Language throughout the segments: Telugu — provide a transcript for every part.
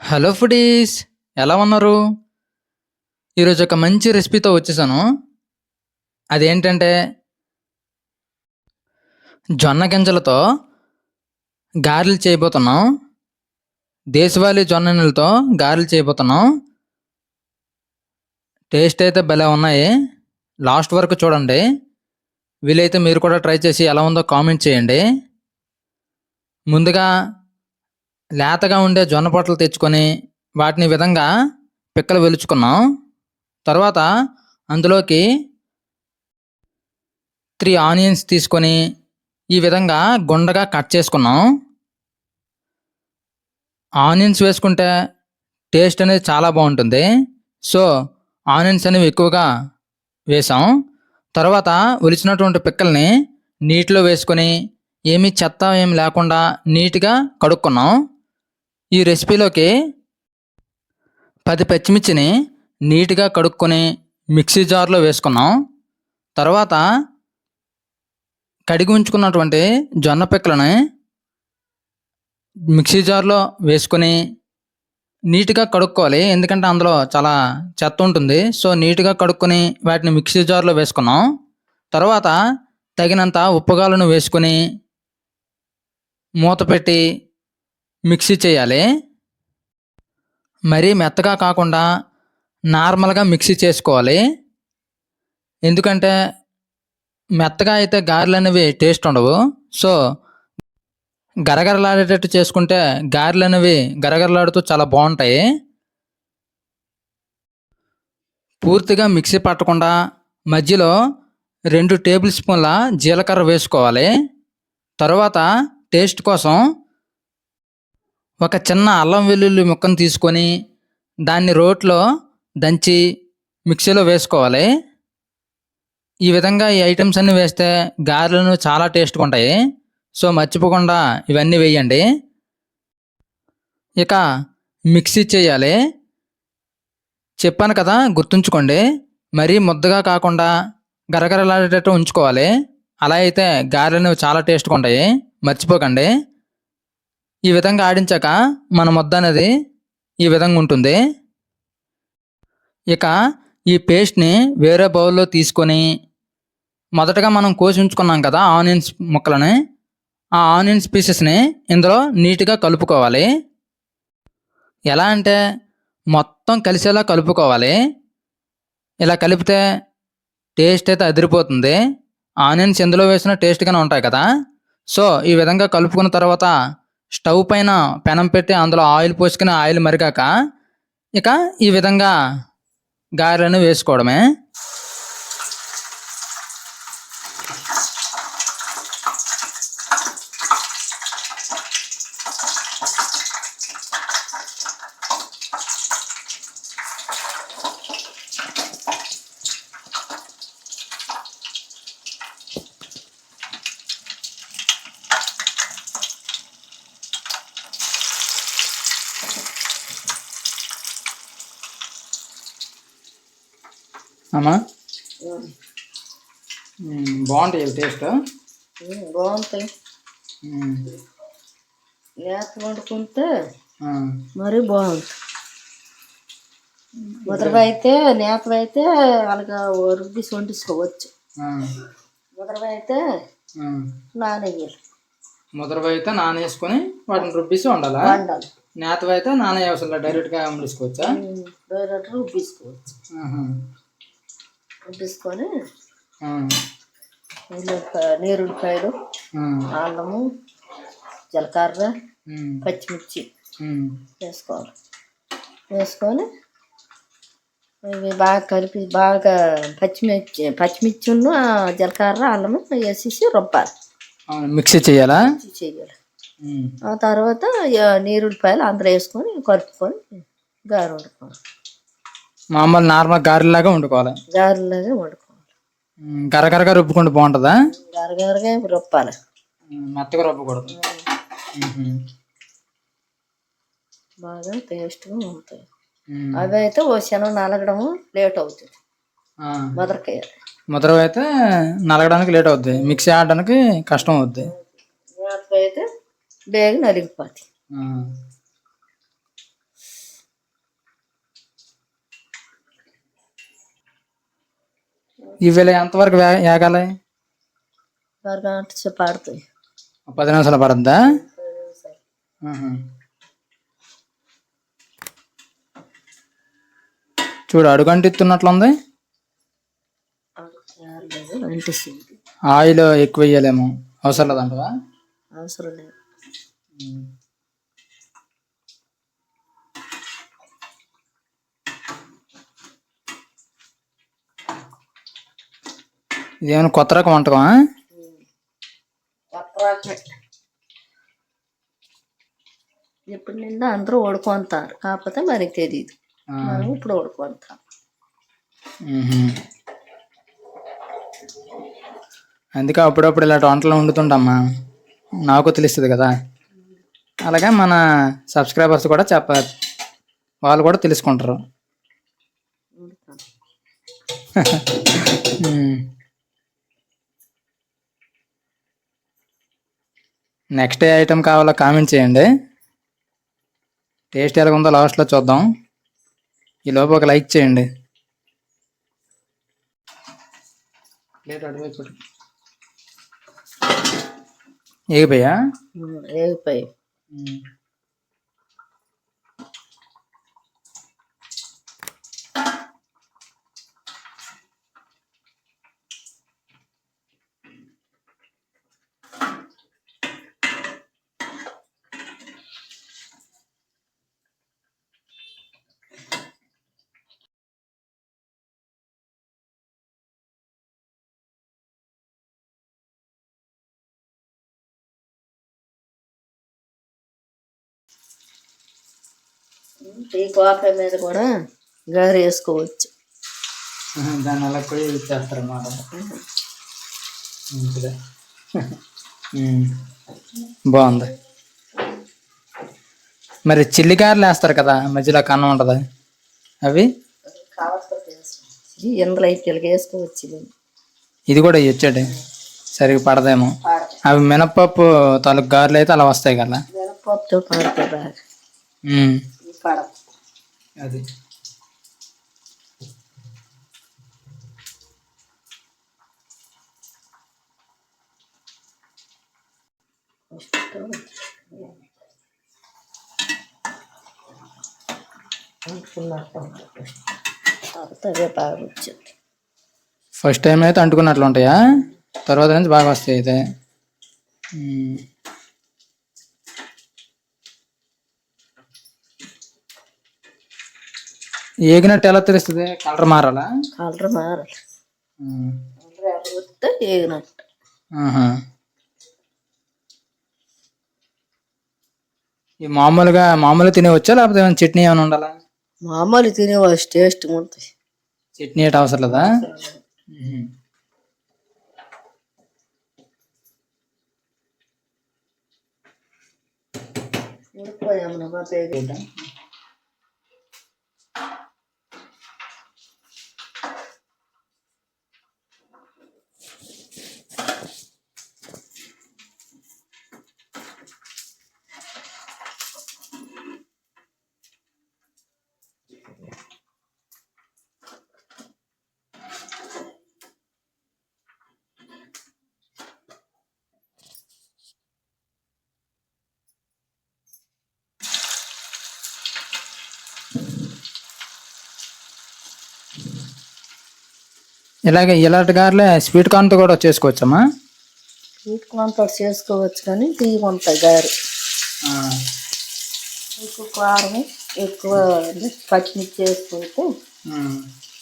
హలో ఫుడీస్, ఎలా ఉన్నారు? ఈరోజు ఒక మంచి రెసిపీతో వచ్చేసాను. అదేంటంటే జొన్న గింజలతో గారెలు చేయబోతున్నాం. దేశవాళీ జొన్న గింజలతో గారెలు చేయబోతున్నాం. టేస్ట్ అయితే భలే ఉన్నాయి. లాస్ట్ వరకు చూడండి. వీలైతే మీరు కూడా ట్రై చేసి ఎలా ఉందో కామెంట్ చేయండి. ముందుగా లేతగా ఉండే జొన్న పొట్టలు తెచ్చుకొని వాటిని ఈ విధంగా పిక్కలు వెలుచుకున్నాం. తర్వాత అందులోకి 3 ఆనియన్స్ తీసుకొని ఈ విధంగా గుండగా కట్ చేసుకున్నాం. ఆనియన్స్ వేసుకుంటే టేస్ట్ అనేది చాలా బాగుంటుంది. సో ఆనియన్స్ అనేవి ఎక్కువగా వేసాం. తర్వాత ఒలిచినటువంటి పిక్కల్ని నీటిలో వేసుకొని ఏమీ చెత్త ఏమి లేకుండా నీట్గా కడుక్కున్నాం. ఈ రెసిపీలోకి 10 పచ్చిమిర్చిని నీట్గా కడుక్కొని మిక్సీ జార్లో వేసుకున్నాం. తర్వాత కడిగి ఉంచుకున్నటువంటి జొన్న పిక్కలని మిక్సీ జార్లో వేసుకొని నీట్గా కడుక్కోవాలి, ఎందుకంటే అందులో చాలా చెత్త ఉంటుంది. సో నీట్గా కడుక్కొని వాటిని మిక్సీ జార్లో వేసుకున్నాం. తర్వాత తగినంత ఉప్పుగాలను వేసుకొని మూత పెట్టి మిక్సీ చేయాలి. మరీ మెత్తగా కాకుండా నార్మల్గా మిక్సీ చేసుకోవాలి. ఎందుకంటే మెత్తగా అయితే గారెలు అనేవి టేస్ట్ ఉండవు. సో గరగరలాడేటట్టు చేసుకుంటే గారెలు అనేవి గరగరలాడుతూ చాలా బాగుంటాయి. పూర్తిగా మిక్సీ పట్టకుండా మధ్యలో 2 టేబుల్ స్పూన్ల జీలకర్ర వేసుకోవాలి. తర్వాత టేస్ట్ కోసం ఒక చిన్న అల్లం వెల్లుల్లి ముక్కను తీసుకొని దాన్ని రోట్లో దంచి మిక్సీలో వేసుకోవాలి. ఈ విధంగా ఈ ఐటమ్స్ అన్నీ వేస్తే గారెలు చాలా టేస్ట్గా ఉంటాయి. సో మర్చిపోకుండా ఇవన్నీ వేయండి. ఇక మిక్సీ చేయాలి. చెప్పాను కదా, గుర్తుంచుకోండి. మరీ ముద్దగా కాకుండా గరగరలాడేటట్టు ఉంచుకోవాలి. అలా అయితే గారెలు చాలా టేస్ట్గా ఉంటాయి, మర్చిపోకండి. ఈ విధంగా ఆడించాక మన ముద్ద అనేది ఈ విధంగా ఉంటుంది. ఇక ఈ పేస్ట్ని వేరే బౌల్లో తీసుకొని మొదటగా మనం కోసి ఉంచుకున్నాం కదా ఆనియన్స్ ముక్కలని, ఆ ఆనియన్స్ పీసెస్ని ఇందులో నీట్గా కలుపుకోవాలి. ఎలా అంటే మొత్తం కలిసేలా కలుపుకోవాలి. ఇలా కలిపితే టేస్ట్ అయితే అదిరిపోతుంది. ఆనియన్స్ ఎందులో వేసినా టేస్ట్గానే ఉంటాయి కదా. సో ఈ విధంగా కలుపుకున్న తర్వాత స్టవ్ పైన పెనం పెట్టి అందులో ఆయిల్ పోసుకుని ఆయిల్ మరిగాక ఇక ఈ విధంగా గారెలను వేసుకోవడమే. అమ్మా బాగుంటాయి టేస్ట్. బాగుంటాయి. లేత వండుకుంటే మరీ బాగుంటుంది. ముద్రవైతే నేతవైతే అలాగా రుబ్బిసి వండించుకోవచ్చు. ముద్రవైతే నానయ్యాలి. ముద్రవైతే నానేసుకొని వాటిని రుబ్బిసి వండాలా? వండాలి. నేతవైతే నానేయవసరం డైరెక్ట్గా వండించుకోవచ్చా? డైరెక్ట్ రుబ్బిసుకోవచ్చు. రుబ్బిసుకొని నీరుడికాయలు, అల్లము, జీలకర్ర, పచ్చిమిర్చి వేసుకోవాలి. వేసుకొని ఇవి బాగా కలిపి బాగా పచ్చిమిర్చి జీలకర్ర అల్లము వేసేసి రుబ్బాలి. మిక్సీ చేయాలా? చేయాలి. ఆ తర్వాత నీరుడిపాయలు అందులో వేసుకొని కలుపుకొని గారె వండుకోవాలి. మామూలు నార్మల్ గారెలాగా వండుకోవాలి. గారెలాగా వండుకోవాలి. గరగరగా రుబ్బుకుంటే బాగుంటుందా? గరగరగా రుబ్బాలి, మెత్తగా రుబ్బకూడదు. బాగా టేస్ట్గా ఉంటాయి. అవి అయితే ఓ క్షణం నలగడము లేట్ అవుతుంది. ముద్ర అయితే నలగడానికి లేట్ అవుద్ది, మిక్సీ ఆడడానికి కష్టం అవుద్ది. అయితే బేగ నలిగిపోతాయి. ఇవి ఎంతవరకు వేగాలి? అరగంట సేపు ఆడుతాయి. 10 నిమిషాలు పడుద్దా? ఆహా. చూడు అడుగంటిస్తున్నట్లుంది. అంటిస్తుంది. ఆయిల్ ఎక్కువ వేయాలేమో, అవసరం లేదంటవా? అవసరం లేదు. ఇదేమైనా కొత్త రకం వంటకమా? ఇప్పుడు నిండా అందరూ ఓడుకుంటారు, కాకపోతే మనకి తెలియదు. మనం ఇప్పుడు ఓడుకుంటాం. అందుకే అప్పుడప్పుడు ఇలాంటి వంటలు వండుతుంటమ్మా, నాకు తెలుస్తుంది కదా. అలాగే మన సబ్స్క్రైబర్స్ కూడా వాళ్ళు కూడా తెలుసుకుంటారు. నెక్స్ట్ ఏ ఐటెం కావాలో కామెంట్ చేయండి. టేస్ట్ ఎలా ఉందో లాస్ట్లో చూద్దాం. ఈలోపు ఒక లైక్ చేయండి. ఏగిపోయా? ఏగిపోయి. టీ కాఫీ మీద కూడా గారి వేసుకోవచ్చు. దాన్ని అలా కూడా ఇచ్చేస్తారు అన్నమాట. బాగుంది. మరి చిల్లి గారెలు వేస్తారు కదా, మధ్యలో కన్నం ఉంటుంది, అవి ఇందులో అయితే వేసుకోవచ్చు. ఇది కూడా ఇచ్చాడు, సరిగ్గా పడదేమో. అవి మినపప్పు తాలూకు గారెలు అయితే అలా వస్తాయి కదా. మినపప్పుతో పడతాయి బాగా. అది ఫస్ట్ టైం అయితే అంటుకున్నట్లు ఉంటాయా, తర్వాత నుంచి బాగా వస్తాయి అయితే. ఏగినట్టు ఎలా తెలుస్తుంది? కలర్ మారాలా? కలర్ మారాలి, ఏగినట్టు. ఈ మామూలుగా తినేవచ్చా, లేకపోతే ఏమైనా చట్నీ ఏమైనా ఉండాలా? మామూలు తినేవాళ్ళు టేస్ట్ ఉంటుంది. చట్నీ ఏట అవసరం లేదా? ఇలాంటి గారెలే స్వీట్ కార్న్తో కూడా చేసుకోవచ్చమ్మా? స్వీట్ కార్న్తో చేసుకోవచ్చు, కానీ తీయగా ఉంటాయి గారెలు. ఎక్కువ కారం, ఎక్కువ పచ్చిమిర్చి వేసుకుంటే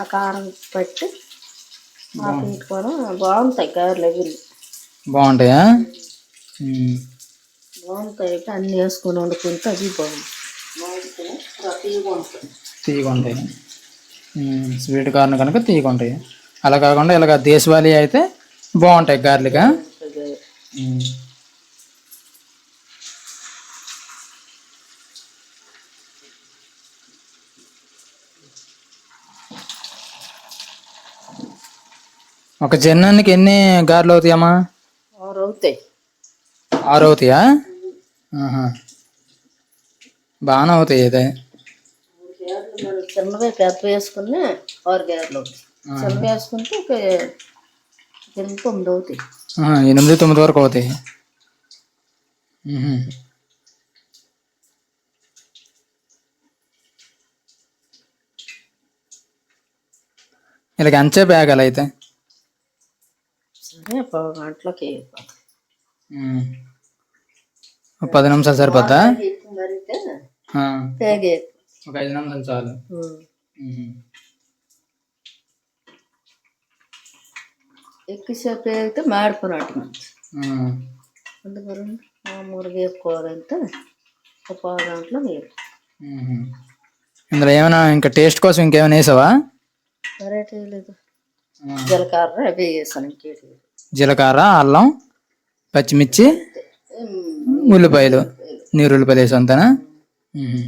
ఆ కారం పట్టి ఆ స్వీట్ కూడా బాగుంటాయి గారెలు. ఎగిరి బాగుంటాయా? బాగుంటాయి. అన్నీ వేసుకొని వండుకుంటే అది బాగుంది. తీయగా ఉంటాయి. స్వీట్ కార్న్ కనుక తీయగా ఉంటాయి. అలా కాకుండా ఇలాగ దేశవాళీ అయితే బాగుంటాయి గార్లిగా. ఒక జన్నానికి ఎన్ని గారెలు అవుతాయమ్మా? 6 అవుతాయి. 6 అవుతాయా? బాగానే అవుతాయి అయితే. చిన్నవే పెద్ద వేసుకుని 6 గారెలు అవుతాయి. చిన్న వేసుకుంటే ఒక 8, 9 అవుతాయి. 8, 9 వరకు అవుతాయి. మ్మ్. ఇలాగ ఎంతసేపు వేగాలి అయితే? సరే 1/2 గంటలోకి ఒక 10 నిమిషాలు సరిపోద్దా? ఎక్కువ మరిగితే ఆ, పేగే. ఒక 5 నిమిషాలు చాలు. మ్మ్. ఎక్కువసేపు వేగితే మాడిపోయినట్టు మంచి. ఆ. అందుకని మామూలుగా వేపుకోవాలంటే ఒక 1/2 గంటలో వేరు. మ్మ్. ఇందులో ఏమైనా ఇంకా టేస్ట్ కోసం ఇంకేమైనా వేసావా? వెరైటీ లేదు, జీలకర్ర అవి వేసాను, ఇంకేటి లేదు. జీలకర్ర, అల్లం, పచ్చిమిర్చి, ఉల్లిపాయలు, నీరుల్లిపాయలు వేసి అంతేనా? మ్మ్.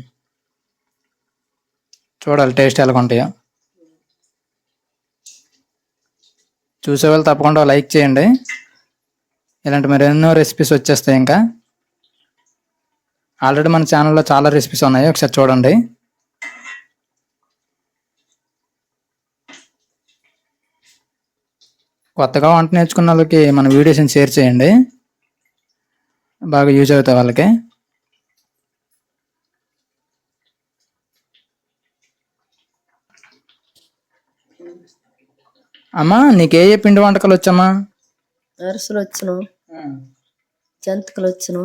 చూడాలి టేస్ట్ ఎలా ఉంటాయో. చూసేవాళ్ళు తప్పకుండా లైక్ చేయండి. ఇలాంటి మరి ఎన్నో రెసిపీస్ వచ్చేస్తాయి. ఇంకా ఆల్రెడీ మన ఛానల్లో చాలా రెసిపీస్ ఉన్నాయి, ఒకసారి చూడండి. కొత్తగా వంట నేర్చుకున్న వాళ్ళకి మన వీడియోస్ని షేర్ చేయండి, బాగా యూజ్ అవుతాయి వాళ్ళకి. అమ్మా, నీకు ఏ పిండి వంటకాలు వచ్చమ్మా? అరిసెలు వచ్చును, జంతికలు వచ్చును,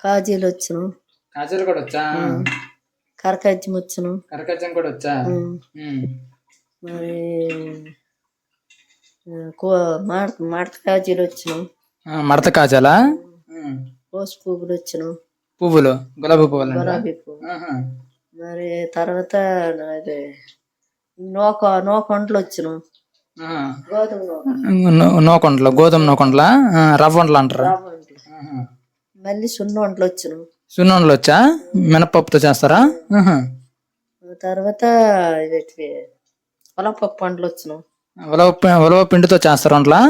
కాజీలు వచ్చును, కాజాలు కూడా వచ్చా? కరకజ్జం వచ్చును, కరకజ్జం కూడా వచ్చా? మరి మడత కాజీలు వచ్చును, మడత కాజాలా? పోసు పువ్వులు వచ్చును, పువ్వులు, గులాబీ పువ్వులు. గులాబీ పువ్వు. మరి తర్వాత అది నూకొండలు వచ్చును, నూకొండలు, గోధుమ నూకొండలా, రవ్వ వంటలు అంటారు. మళ్ళీ సున్నుండలు వచ్చును. సున్నుండలు వచ్చా? మినపప్పుతో చేస్తారా? తర్వాత ఉలవపప్పు వంటలు వచ్చును. ఉలవ పిండితో చేస్తారు వంటలా?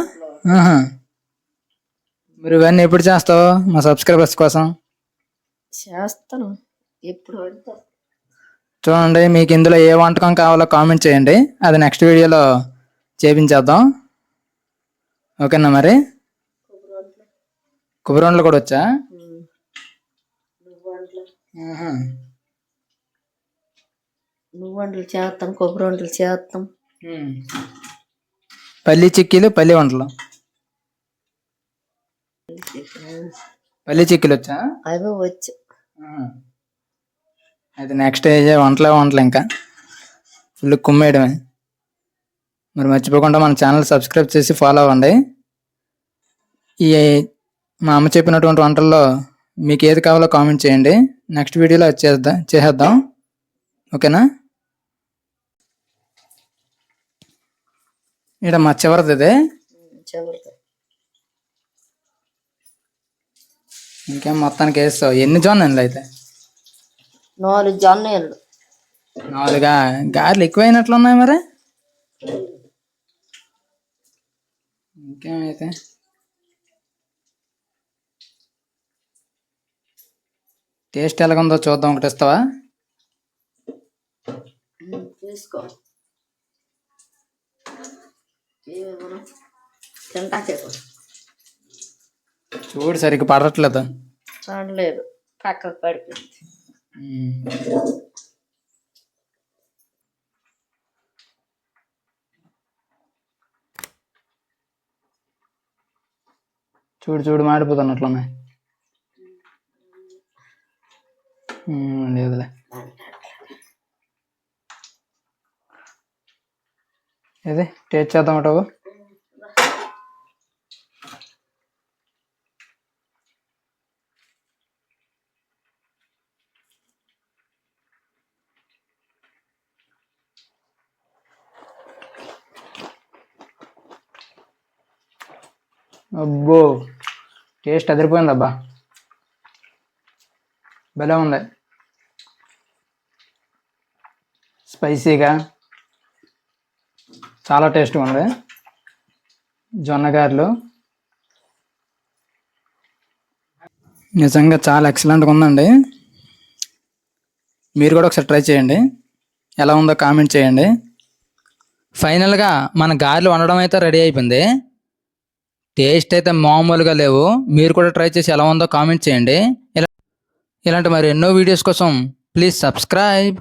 మరి ఇవన్నీ ఎప్పుడు చేస్తావు మా సబ్స్క్రైబర్స్ కోసం? చేస్తాను ఎప్పుడు పడితే. చూడండి, మీకు ఇందులో ఏ వంటకం కావాలో కామెంట్ చేయండి, అది నెక్స్ట్ వీడియోలో చేపించేద్దాం. ఓకేనా? మరి కొబ్బరి వంటలు కూడా వచ్చా? నువ్వు వంటలు చేస్తాం, కొబ్బరి వంటలు చేస్తాం, పల్లి చిక్కీలు, పల్లి వంటలు. పల్లి చిక్కీలు వచ్చా? అవి వచ్చు. అయితే నెక్స్ట్ వంటలు ఇంకా ఫుల్ కుమ్మేయడమే. మరి మర్చిపోకుండా మన ఛానల్ సబ్స్క్రైబ్ చేసి ఫాలో అవ్వండి. ఈ మా అమ్మ చెప్పినటువంటి వంటల్లో మీకు ఏది కావాలో కామెంట్ చేయండి, నెక్స్ట్ వీడియోలో చేసేద్దాం. ఓకేనా? ఇక్కడ మా చివరిది ఇదే. ఇంకేం మొత్తానికి వేస్తావు? ఎన్ని జొన్నలు అయితే? 4 జొన్నలు. 4 గారెలు ఎక్కువైనట్లున్నాయి మరి. ఇంకేమైతే టేస్ట్ ఎలాగుందో చూద్దాం. ఒకటి ఇస్తావా? తీసుకో. చూడు, సరిగ్గా పడట్లేదు. పడలేదు, పక్కకు పడిపోయింది. చూడు మాడిపోతున్నట్లున్నాయి. లేదులే. ఏది టేస్ట్ చేద్దాం అంటావు? అబ్బో, టేస్ట్ అదిరిపోయిందబ్బా, భలే ఉంది. స్పైసీగా చాలా టేస్ట్గా ఉంది. జొన్నగారెలు నిజంగా చాలా ఎక్సలెంట్గా ఉందండి. మీరు కూడా ఒకసారి ట్రై చేయండి, ఎలా ఉందో కామెంట్ చేయండి. ఫైనల్గా మన గారెలు వండడం అయితే రెడీ అయిపోయింది. టేస్ట్ అయితే మామూలుగా లేవు. మీరు కూడా ట్రై చేసి ఎలా ఉందో కామెంట్ చేయండి. ఇలాంటి మరి ఎన్నో వీడియోస్ కోసం ప్లీజ్ సబ్స్క్రైబ్.